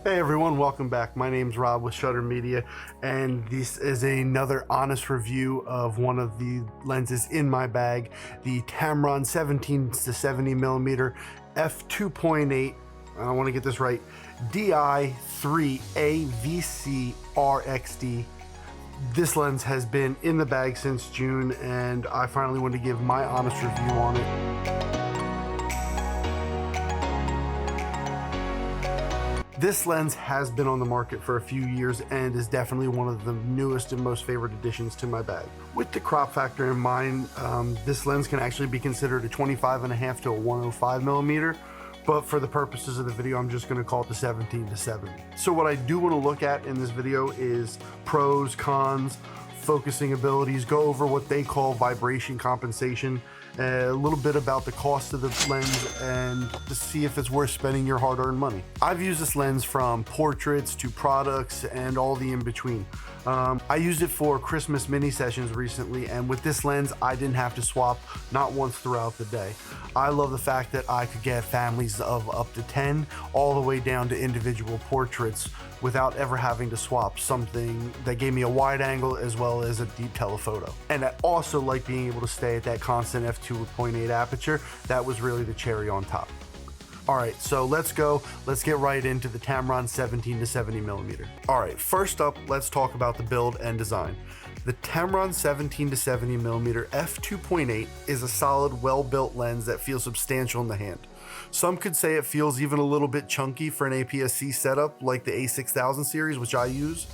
Hey everyone, welcome back. My name's Rob with Shutter Media, and this is another honest review of one of the lenses in my bag, the Tamron 17-70mm f2.8, I want to get this right, Di3AVC RXD. This lens has been in the bag since June, and I finally want to give my honest review on it. This lens has been on the market for a few years and is definitely one of the newest and most favorite additions to my bag. With the crop factor in mind, this lens can actually be considered a 25.5 to a 105mm, but for the purposes of the video, I'm just going to call it the 17-70. So what I do want to look at in this video is pros, cons, focusing abilities, go over what they call vibration compensation, a little bit about the cost of the lens, and to see if it's worth spending your hard-earned money. I've used this lens from portraits to products and all the in-between. I used it for Christmas mini sessions recently, and with this lens I didn't have to swap not once throughout the day. I love the fact that I could get families of up to 10 all the way down to individual portraits without ever having to swap, something that gave me a wide angle as well as a deep telephoto. And I also like being able to stay at that constant f2.8 aperture. That was really the cherry on top. All right, so let's get right into the Tamron 17-70mm. All right, first up, let's talk about the build and design. The Tamron 17-70mm f2.8 is a solid, well-built lens that feels substantial in the hand. Some could say it feels even a little bit chunky for an APS-C setup like the A6000 series, which I use.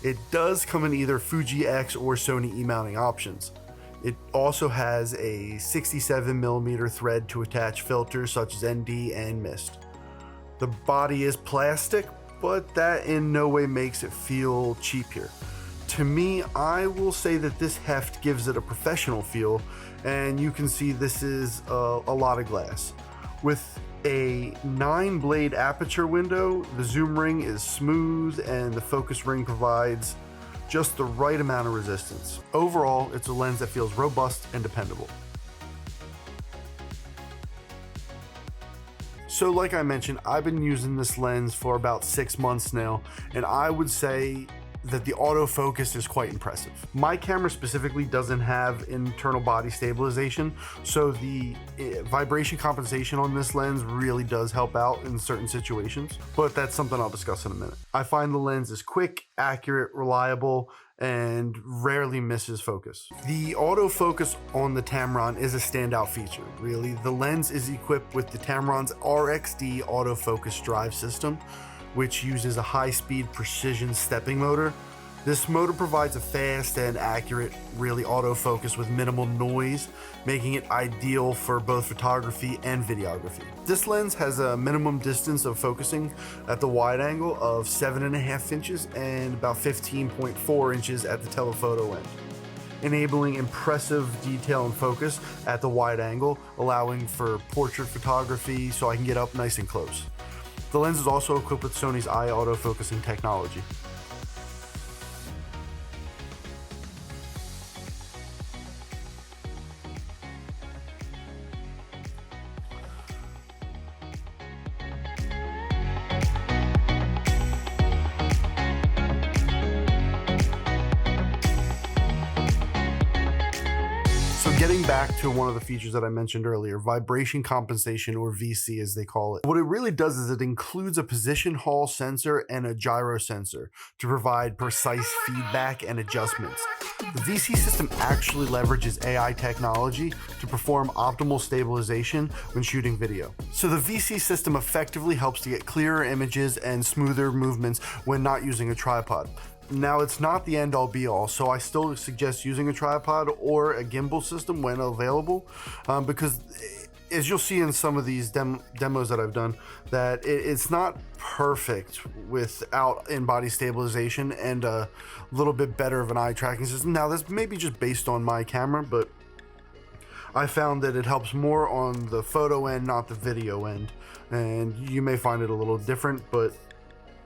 It does come in either Fuji X or Sony E-mounting options. It also has a 67mm thread to attach filters such as ND and mist. The body is plastic, but that in no way makes it feel cheap here. To me, I will say that this heft gives it a professional feel, and you can see this is a lot of glass. With a 9-blade aperture window, the zoom ring is smooth and the focus ring provides just the right amount of resistance. Overall, it's a lens that feels robust and dependable. So like I mentioned, I've been using this lens for about 6 months now, and I would say that the autofocus is quite impressive. My camera specifically doesn't have internal body stabilization, so the vibration compensation on this lens really does help out in certain situations, but that's something I'll discuss in a minute. I find the lens is quick, accurate, reliable, and rarely misses focus. The autofocus on the Tamron is a standout feature, really. The lens is equipped with the Tamron's RXD autofocus drive system, which uses a high-speed precision stepping motor. This motor provides a fast and accurate, really autofocus with minimal noise, making it ideal for both photography and videography. This lens has a minimum distance of focusing at the wide angle of 7.5 inches and about 15.4 inches at the telephoto end, enabling impressive detail and focus at the wide angle, allowing for portrait photography so I can get up nice and close. The lens is also equipped with Sony's eye autofocusing technology. Getting back to one of the features that I mentioned earlier, vibration compensation, or VC as they call it. What it really does is it includes a position hall sensor and a gyro sensor to provide precise feedback and adjustments. The VC system actually leverages AI technology to perform optimal stabilization when shooting video. So the VC system effectively helps to get clearer images and smoother movements when not using a tripod. Now, it's not the end-all be-all, so I still suggest using a tripod or a gimbal system when available, because as you'll see in some of these demos that I've done, that it's not perfect without in-body stabilization and a little bit better of an eye tracking system. Now, this may be just based on my camera, but I found that it helps more on the photo end, not the video end, and you may find it a little different, but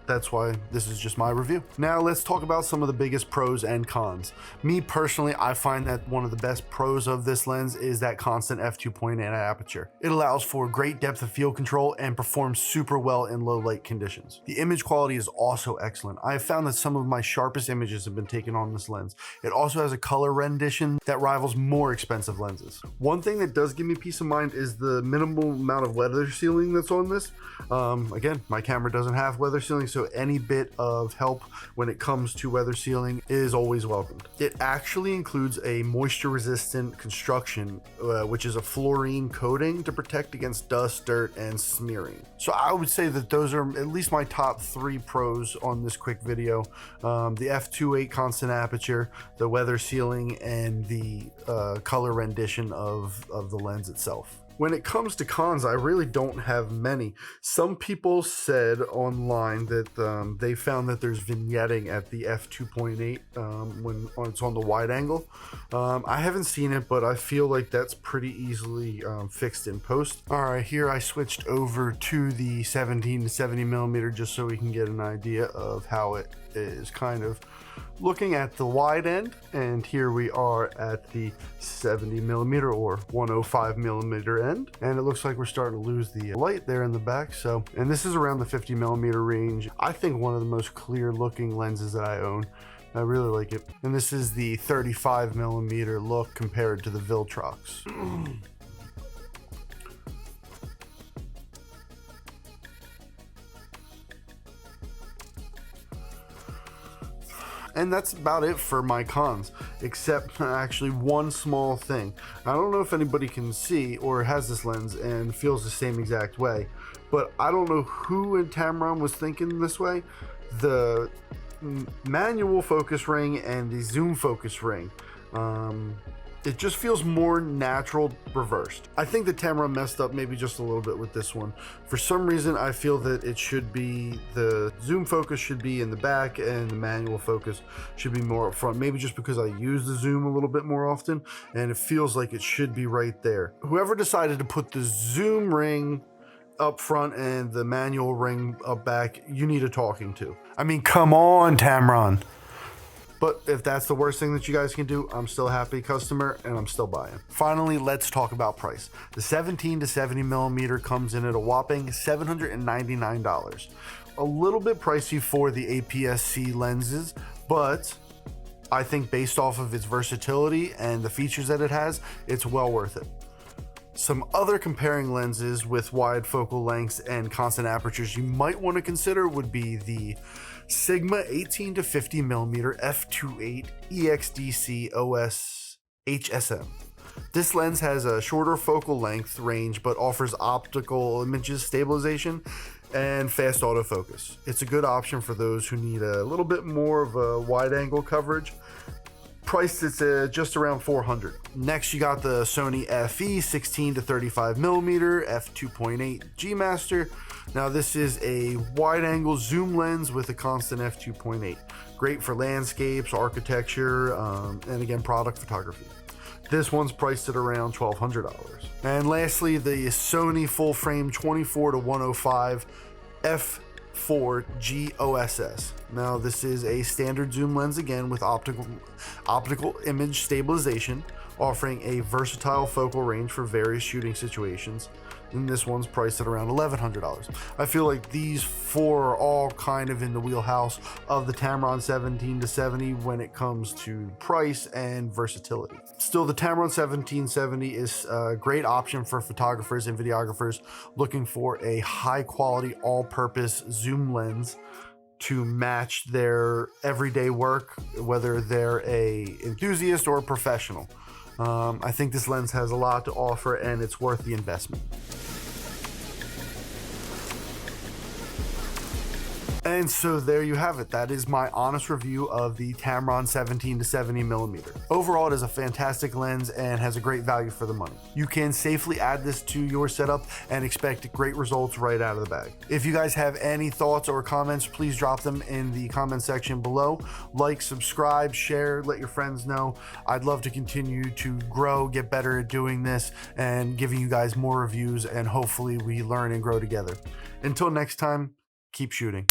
that's why this is just my review. Now let's talk about some of the biggest pros and cons. Me personally, I find that one of the best pros of this lens is that constant f2.8 aperture. It allows for great depth of field control and performs super well in low light conditions. The image quality is also excellent. I have found that some of my sharpest images have been taken on this lens. It also has a color rendition that rivals more expensive lenses. One thing that does give me peace of mind is the minimal amount of weather sealing that's on this. Again, my camera doesn't have weather sealing, so any bit of help when it comes to weather sealing is always welcomed. It actually includes a moisture resistant construction, which is a fluorine coating to protect against dust, dirt, and smearing. So I would say that those are at least my top 3 pros on this quick video. The f2.8 constant aperture, the weather sealing, and the color rendition of the lens itself. When it comes to cons, I really don't have many. Some people said online that they found that there's vignetting at the f2.8 when it's on the wide angle. I haven't seen it, but I feel like that's pretty easily fixed in post. All right, here I switched over to the 17-70mm just so we can get an idea of how it is kind of looking at the wide end, and here we are at the 70mm or 105mm end, and it looks like we're starting to lose the light there in the back. So, and this is around the 50mm range. I think one of the most clear looking lenses that I own. I really like it. And this is the 35mm look compared to the Viltrox. And that's about it for my cons, except actually one small thing. I don't know if anybody can see or has this lens and feels the same exact way, but I don't know who in Tamron was thinking this way. The manual focus ring and the zoom focus ring, it just feels more natural reversed. I think that Tamron messed up maybe just a little bit with this one. For some reason, I feel that it should be, the zoom focus should be in the back and the manual focus should be more up front. Maybe just because I use the zoom a little bit more often and it feels like it should be right there. Whoever decided to put the zoom ring up front and the manual ring up back, you need a talking to. I mean, come on, Tamron. But if that's the worst thing that you guys can do, I'm still a happy customer and I'm still buying. Finally, let's talk about price. The 17-70mm comes in at a whopping $799. A little bit pricey for the APS-C lenses, but I think based off of its versatility and the features that it has, it's well worth it. Some other comparing lenses with wide focal lengths and constant apertures you might want to consider would be the Sigma 18-50mm f2.8 EXDC OS HSM. This lens has a shorter focal length range but offers optical images stabilization and fast autofocus. It's a good option for those who need a little bit more of a wide angle coverage. Priced at just around $400. Next, you got the Sony FE 16-35mm f2.8 G Master. Now this is a wide angle zoom lens with a constant f2.8. Great for landscapes, architecture, and again, product photography. This one's priced at around $1,200. And lastly, the Sony full frame 24-105 f4 GOSS. Now this is a standard zoom lens again with optical image stabilization, offering a versatile focal range for various shooting situations. And this one's priced at around $1,100. I feel like these 4 are all kind of in the wheelhouse of the Tamron 17-70 when it comes to price and versatility. Still, the Tamron 17-70 is a great option for photographers and videographers looking for a high quality all-purpose zoom lens to match their everyday work, whether they're an enthusiast or a professional. I think this lens has a lot to offer and it's worth the investment. And so there you have it. That is my honest review of the Tamron 17-70mm. Overall, it is a fantastic lens and has a great value for the money. You can safely add this to your setup and expect great results right out of the bag. If you guys have any thoughts or comments, please drop them in the comment section below. Like, subscribe, share, let your friends know. I'd love to continue to grow, get better at doing this, and giving you guys more reviews, and hopefully we learn and grow together. Until next time, keep shooting.